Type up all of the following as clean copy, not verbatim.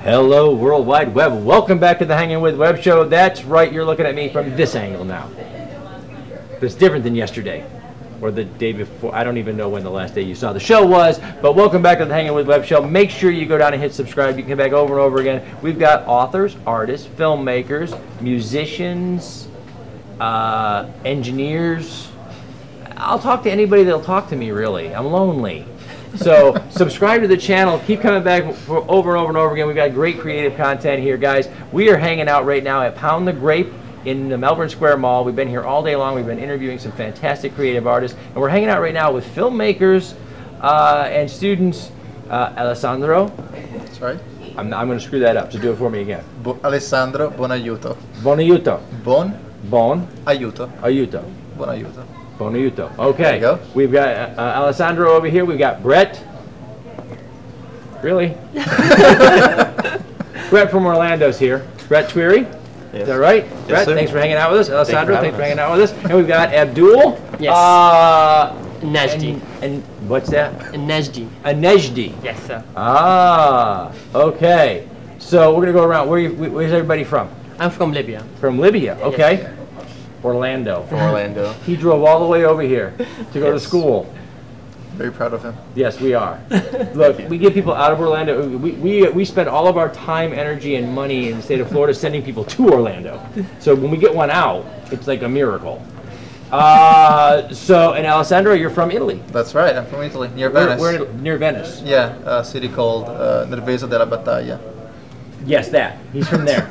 Hello, World Wide Web. Welcome back to the Hangin With Web Show. That's right, you're looking at me from this angle now. It's different than yesterday or the day before. I don't even know when the last day you saw the show was, but welcome back to the Hangin With Web Show. Make sure you go down and hit subscribe. You can come back over and over again. We've got authors, artists, filmmakers, musicians, engineers. I'll talk to anybody that'll talk to me, really. I'm lonely. So subscribe to the channel. Keep coming back for over and over and over again. We've got great creative content here, guys. We are hanging out right now at Pound the Grape in the Melbourne Square Mall. We've been here all day long. We've been interviewing some fantastic creative artists, and we're hanging out right now with filmmakers and students. Alessandro. That's right. I'm going to screw that up, so do it for me again. Alessandro Bonaiuto. Bonaiuto. Bon. Aiuto. Aiuto. Bonaiuto. Bonaiuto. Okay. There you go. We've got Alessandro over here. We've got Brett. Really? Brett from Orlando's here. Brett Twery. Yes. Is that right? Yes, Brett, sir. thanks for hanging out with us. Alessandro, thanks for hanging out with us. And we've got Abdul. Yes. Elnajdi. And what's that? Elnajdi. Elnajdi. Yes, sir. Ah, okay. So we're going to go around. Where's everybody from? I'm from Libya. From Libya, okay. Yes. Orlando. From Orlando. He drove all the way over here to go to school. Very proud of him. Yes, we are. Look, we get people out of Orlando. We spend all of our time, energy, and money in the state of Florida sending people to Orlando. So when we get one out, it's like a miracle. And Alessandro, you're from Italy. That's right. I'm from Italy, near Venice. We're near Venice. Yeah, a city called Nervesa della Battaglia. Yes, that. He's from there.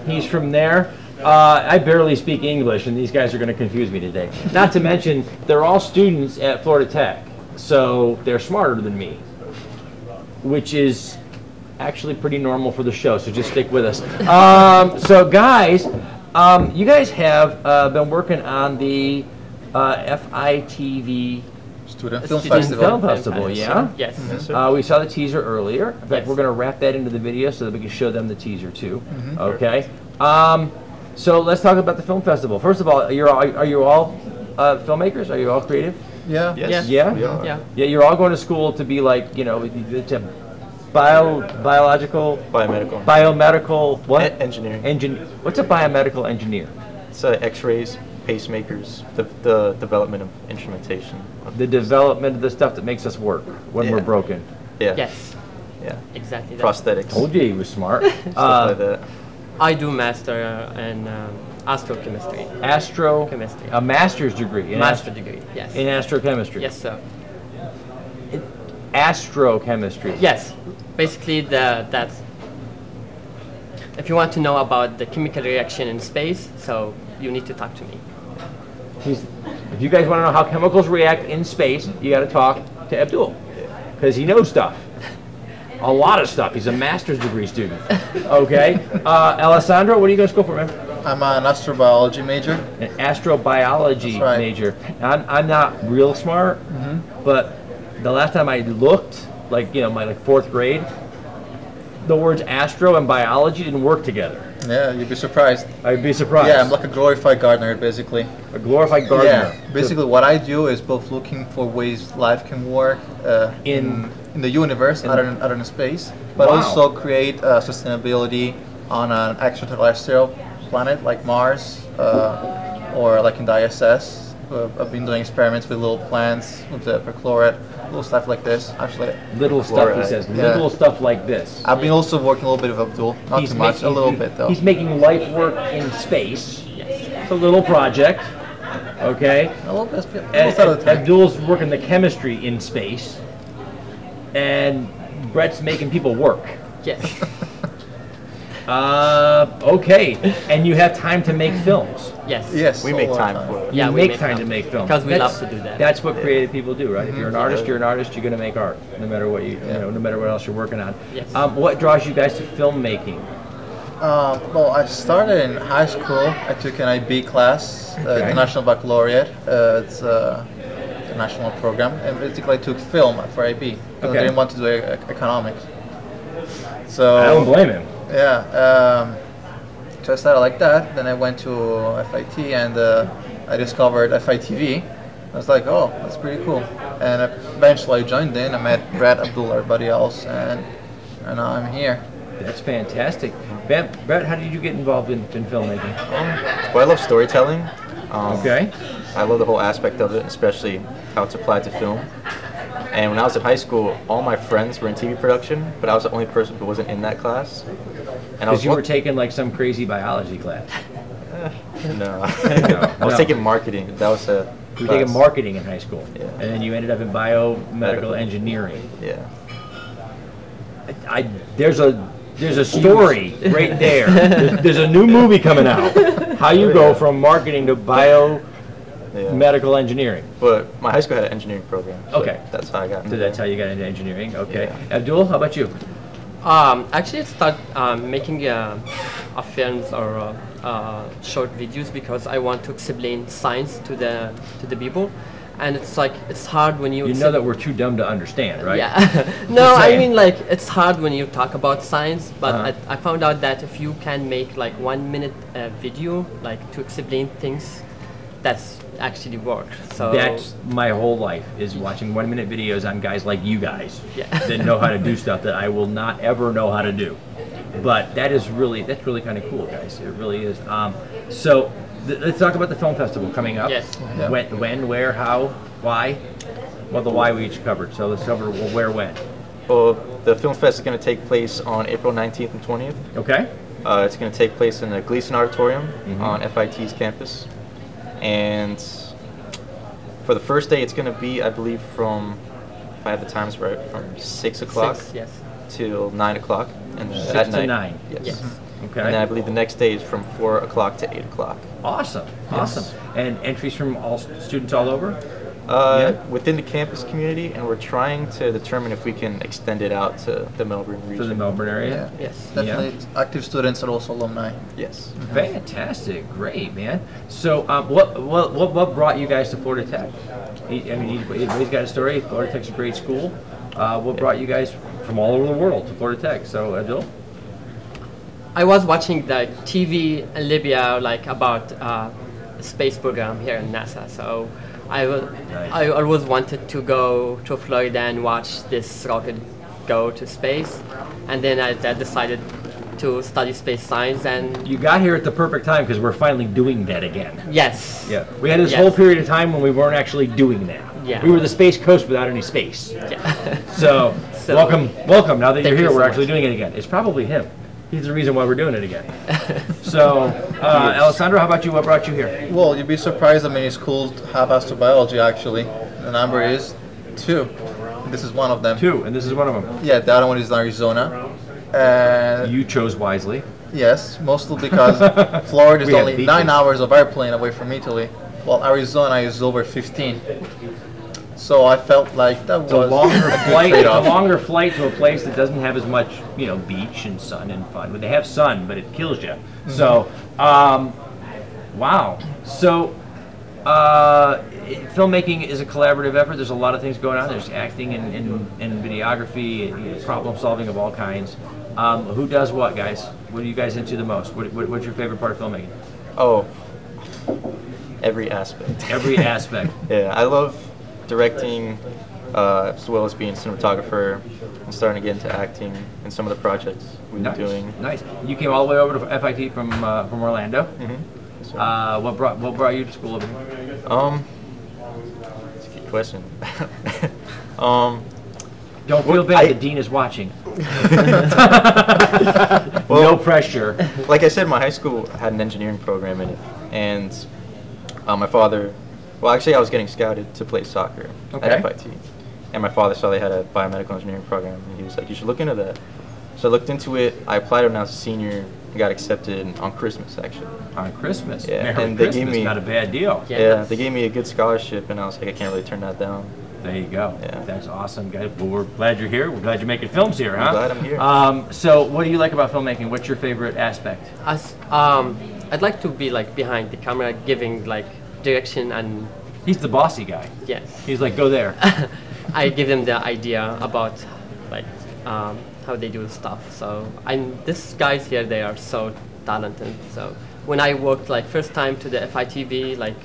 He's from there. I barely speak English, and these guys are going to confuse me today. Not to mention, they're all students at Florida Tech, so they're smarter than me, which is actually pretty normal for the show, so just stick with us. So guys, you guys have been working on the FITV Student Film Student Festival. Film Festival, yeah? Yes. Yes, sir. We saw the teaser earlier. In fact, Yes. we're going to wrap that into the video so that we can show them the teaser too. Okay. Okay. So let's talk about the film festival. First of all, are you all filmmakers? Are you all creative? Yeah. Yes. Yeah? We are. Yeah. Yeah, you're all going to school to be like, to biomedical, what? Engineering. What's a biomedical engineer? So X-rays, pacemakers, the development of instrumentation. The development of the stuff that makes us work when we're Yeah. broken. Yeah. Yes. Yeah. Exactly. That. Prosthetics. Told you he was smart. Stuff like that. I do master in astrochemistry. Chemistry. A master's degree. Master degree. Yes. In astrochemistry. Yes, sir. Astrochemistry. Yes. Basically, that's. If you want to know about the chemical reaction in space, so you need to talk to me. If you guys want to know how chemicals react in space, you got to talk to Abdul, because he knows stuff. A lot of stuff. He's a master's degree student. Okay. Alessandro, what are you going to school for, man? I'm an AstroBiology major. An astrobiology That's right. major. Now, I'm not real smart, but the last time I looked, my fourth grade, the words astro and biology didn't work together. Yeah, you'd be surprised. I'd be surprised. Yeah, I'm like a glorified gardener, basically. A glorified gardener. Yeah, basically what I do is both looking for ways life can work in the universe, other than space, but Wow. also create sustainability on an extraterrestrial planet like Mars or like in the ISS. I've been doing experiments with little plants, with the perchlorate, little stuff like this. Actually, Little stuff, he says. Yeah. Little stuff like this. I've been also working a little bit with Abdul, not too much, a little bit though. He's making life work in space. It's a little project, okay? A little bit at a time. Abdul's working the chemistry in space, and Brett's making people work. Yes. Okay, and you have time to make films. Yes. Yes, We a make lot of time for it. Yeah, You we make time to make films. because we That's- love to do that. That's what creative people do, right? If you're an artist, you're an artist. You're going to make art, no matter what no matter what else you're working on. Yes. What draws you guys to filmmaking? Well, I started in high school. I took an IB class, Okay. International Baccalaureate. It's a national program, and basically I took film for IB. because Okay. I didn't want to do economics. So I don't blame him. yeah, so I started like that. Then I went to FIT, and I discovered FITV. I was like, oh, that's pretty cool. And eventually I joined in. I met Brad, Abdul, everybody else, and now I'm here. That's fantastic. Brett, how did you get involved in filmmaking? Well, I love storytelling. Okay. I love the whole aspect of it, especially how it's applied to film. And when I was in high school, all my friends were in TV production, but I was the only person who wasn't in that class. And Because you were taking like some crazy biology class. No. I was No. taking marketing. That was a. You were taking marketing in high school, Yeah. and then you ended up in biomedical engineering. Yeah. There's a story right there. There's a new movie coming out. How you go from marketing to biomedical engineering. But my high school had an engineering program. So Okay. That's how I got into So that's how you got into engineering. Okay. Yeah. Abdul, how about you? Actually, I started making films or short videos because I want to explain science to the people, and it's like it's hard when you. You know that we're too dumb to understand, right? Yeah. No, Just I saying. mean like it's hard when you talk about science, but Uh-huh. I found out that if you can make like 1 minute video like to explain things, that's actually work. So That's my whole life, is watching 1 minute videos on guys like you guys Yeah. that know how to do stuff that I will not ever know how to do. But that's really kind of cool, guys. It really is. So let's talk about the film festival coming up. Yes. Yeah. When, where, how, why? Well, the why we each covered. So let's cover where, when. Well, the film fest is going to take place on April 19th and 20th. Okay. It's going to take place in the Gleason Auditorium on FIT's campus. And for the first day, it's going to be, I believe, from, if I have the times right, from 6 o'clock 6, yes. till 9 o'clock. And 6 at to night. 9. Yes. Yes. Okay. And then I believe the next day is from 4 o'clock to 8 o'clock. Awesome. Awesome. And entries from all students all over? Within the campus community, and we're trying to determine if we can extend it out to the Melbourne region. To the Melbourne area? Yeah. Yes. Definitely active students and also alumni. Yes. Fantastic, great, man. So, what brought you guys to Florida Tech? Everybody's got a story. Florida Tech's a great school. What brought you guys from all over the world to Florida Tech? So, Abdul? I was watching the TV in Libya, like about space program here in NASA. So I always wanted to go to Florida and watch this rocket go to space, and then I decided to study space science. And You got here at the perfect time because we're finally doing that again. yes, Yeah, we had this Yes. whole period of time when we weren't actually doing that. Yeah. We were the Space Coast without any space. yeah. So, So- welcome. Now that you're Thank here, you so we're actually much. doing it again. It's probably him. He's the reason why we're doing it again. So, Alessandro, how about you? What brought you here? Well, you'd be surprised how many schools have astrobiology actually. The number is 2. This is one of them. 2, and this is one of them. Yeah, the other one is in Arizona. And You chose wisely. yes, mostly because Florida is We have only beaches. 9 hours of airplane away from Italy, while Arizona is over 15. So I felt like that was The longer a good flight, the trade-off. longer flight to a place that doesn't have as much, beach and sun and fun. But they have sun, but it kills you. So, wow. So, filmmaking is a collaborative effort. There's a lot of things going on. There's acting and videography, problem solving of all kinds. Who does what, guys? What are you guys into the most? What's your favorite part of filmmaking? Oh, every aspect. Every aspect. Yeah, I love directing as well as being a cinematographer and starting to get into acting in some of the projects we've been doing. Nice. You came all the way over to FIT from Orlando. Mm-hmm. What brought you to school over here? That's a good question. Don't feel bad. The dean is watching. No pressure. Like I said, my high school had an engineering program in it, and my father, well, actually, I was getting scouted to play soccer at FIT, and my father saw they had a biomedical engineering program, and he was like, "You should look into that." So I looked into it. I applied when I was a senior. I got accepted on Christmas, actually. On Christmas. Yeah, Merry and they Christmas. gave me- Not a bad deal. Yeah. Yeah, they gave me a good scholarship, and I was like, I can't really turn that down. There you go. Yeah. That's awesome, guys. Well, we're glad you're here. We're glad you're making films here, huh? I'm glad I'm here. So, what do you like about filmmaking? What's your favorite aspect? I'd like to be like behind the camera, giving like direction, and He's the bossy guy. yes, He's like, go there. I give them the idea about like how they do stuff. So these guys here, they are so talented. So when I worked like first time to the FITV, like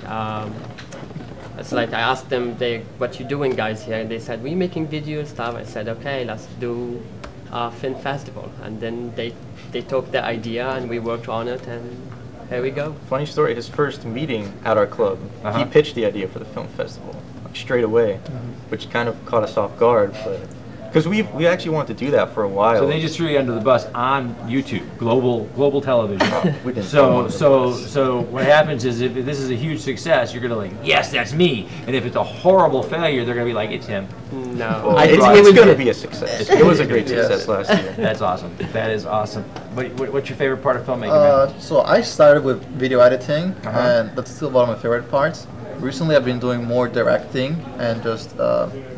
it's like I asked them, what you doing guys here? And they said, we making video stuff. I said, okay, let's do film festival, and then they took the idea and we worked on it, and here we go. Funny story, his first meeting at our club, he pitched the idea for the film festival straight away, which kind of caught us off guard, but because we actually wanted to do that for a while. So they just threw you under the bus on YouTube, global television. We didn't so what happens is if this is a huge success, you're gonna like, yes, that's me. And if it's a horrible failure, they're gonna be like, it's him. No, well, it's going to be a success. It was a great success last year. That's awesome. That is awesome. What's your favorite part of filmmaking? So I started with video editing, and that's still one of my favorite parts. Recently, I've been doing more directing and just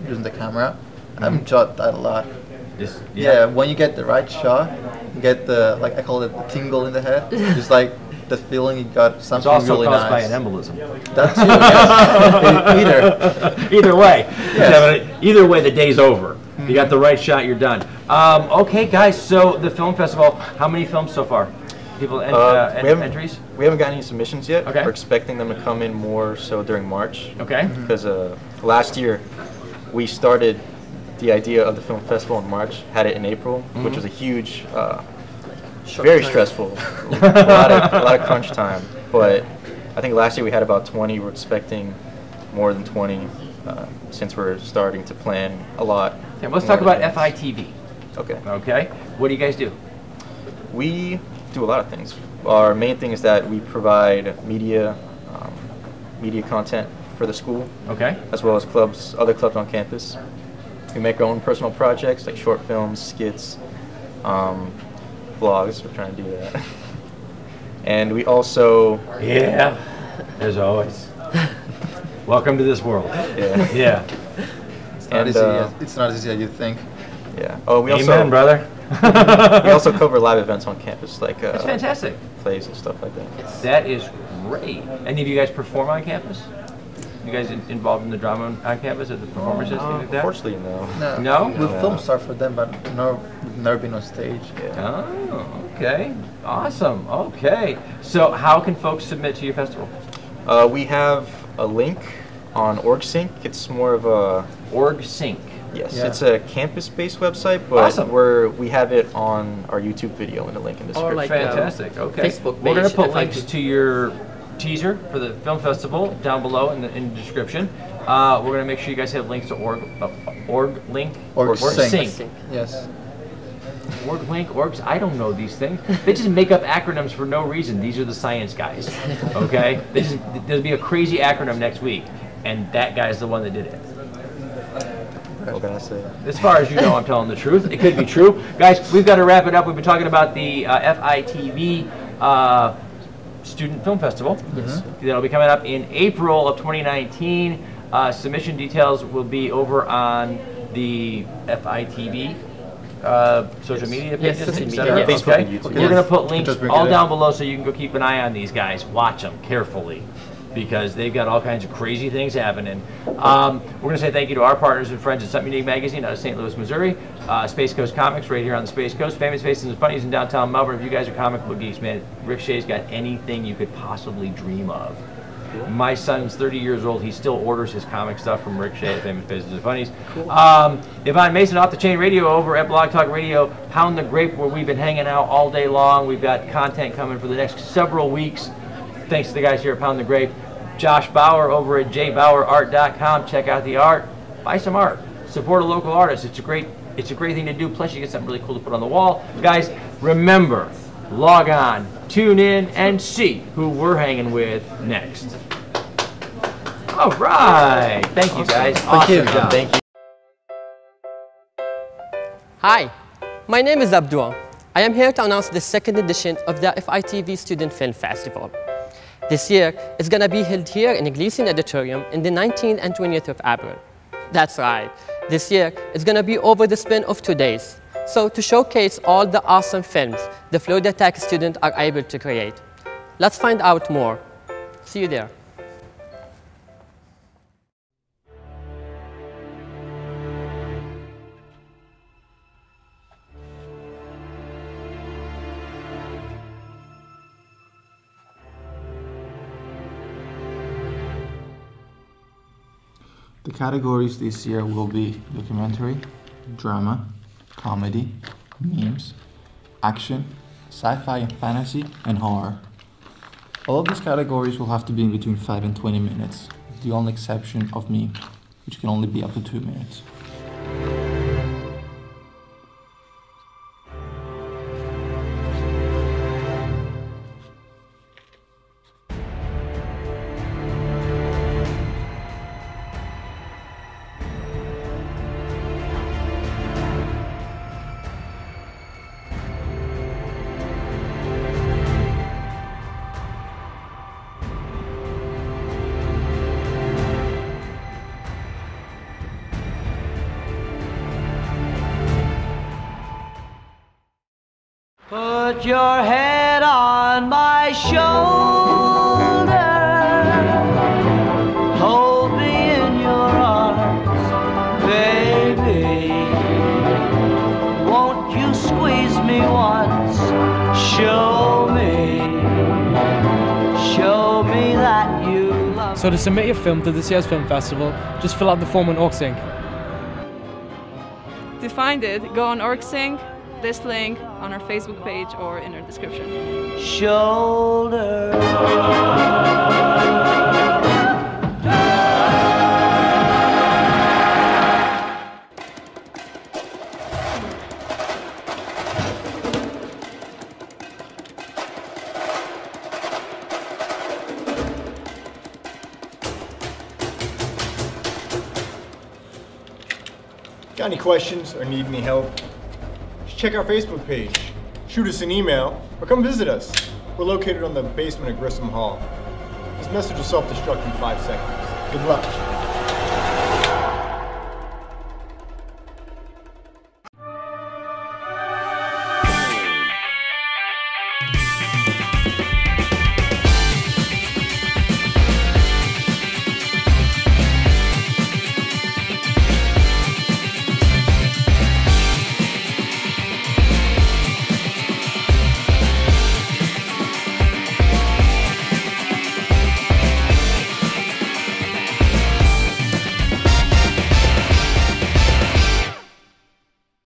using the camera. I've enjoyed that a lot. Yeah, when you get the right shot, you get the, like I call it the tingle in the head. Just like the feeling you got something really nice. It's also caused by an embolism. That's too, yes. Either way. Yes. Either way, the day's over. You got the right shot, you're done. Okay, guys, so the film festival, how many films so far? People entries? We haven't got any submissions yet. Okay. We're expecting them to come in more so during March. Okay. Because last year, we started the idea of the film festival in March, had it in April, which was a huge, very stressful, a lot of crunch time. But I think last year we had about 20. We're expecting more than 20 since we're starting to plan a lot. Okay, let's talk about FITV. Okay. Okay. What do you guys do? We do a lot of things. Our main thing is that we provide media content for the school. Okay. As well as other clubs on campus. We make our own personal projects like short films, skits, vlogs. We're trying to do that. And we also... Yeah, as always. Welcome to this world. Yeah. Yeah. It's not as easy as you think. Yeah. Oh, we Amen, also... brother. We also cover live events on campus, like... That's fantastic. Plays and stuff like that. That is great. Any of you guys perform on campus? You guys involved in the drama on campus at the performers, things like that? Unfortunately, no. No? We've film star for them, but we've never been on stage. Yeah. Oh, okay. Awesome. Okay. So how can folks submit to your festival? We have a link on OrgSync. It's more of a... OrgSync. Yes, it's a campus-based website, but we have it on our YouTube video in the link in the description. Like fantastic. Okay. Facebook page. We're going to put links to your teaser for the film festival down below in the description. We're going to make sure you guys have links to OrgSync. Yes. OrgLink, I don't know these things. They just make up acronyms for no reason. These are the science guys. Okay? There'll be a crazy acronym next week, and that guy's the one that did it. What can I say? As far as you know, I'm telling the truth. It could be true. Guys, we've got to wrap it up. We've been talking about the FITV Student Film Festival. That'll be coming up in April of 2019. Submission details will be over on the FITV social media pages, etc. Facebook and YouTube. We're going to put links all down below so you can go keep an eye on these guys. Watch them carefully, because they've got all kinds of crazy things happening. We're going to say thank you to our partners and friends at Something Unique Magazine out of St. Louis, Missouri. Space Coast Comics right here on the Space Coast. Famous Faces and Funnies in downtown Melbourne. If you guys are comic book geeks, man, Rick Shea's got anything you could possibly dream of. Cool. My son's 30 years old. He still orders his comic stuff from Rick Shea at Famous Faces and Funnies. Cool. Yvonne Mason, Off the Chain Radio over at Blog Talk Radio. Pound the Grape, where we've been hanging out all day long. We've got content coming for the next several weeks. Thanks to the guys here at Pound the Grape. Josh Bauer over at jbauerart.com. Check out the art. Buy some art. Support a local artist. It's a great thing to do. Plus, you get something really cool to put on the wall. Guys, remember, log on, tune in, and see who we're hanging with next. All right. Thank you, guys. Awesome job. Thank you. Hi, my name is Abdul. I am here to announce the second edition of the FITV Student Film Festival. This year, it's going to be held here in the Gleason Auditorium in the 19th and 20th of April. That's right. This year, it's going to be over the span of 2 days. So to showcase all the awesome films the Florida Tech students are able to create. Let's find out more. See you there. The categories this year will be documentary, drama, comedy, memes, action, sci-fi and fantasy, and horror. All of these categories will have to be in between 5 and 20 minutes, with the only exception of memes, which can only be up to 2 minutes. Put your head on my shoulder, hold me in your arms, baby. Won't you squeeze me once? Show me that you love me. So to submit your film to this year's film festival, just fill out the form on OrgSync. To find it, go on OrgSync, this link on our Facebook page or in our description. Shoulder. Got any questions or need any help? Just check our Facebook page, shoot us an email, or come visit us. We're located on the basement of Grissom Hall. This message will self-destruct in 5 seconds. Good luck.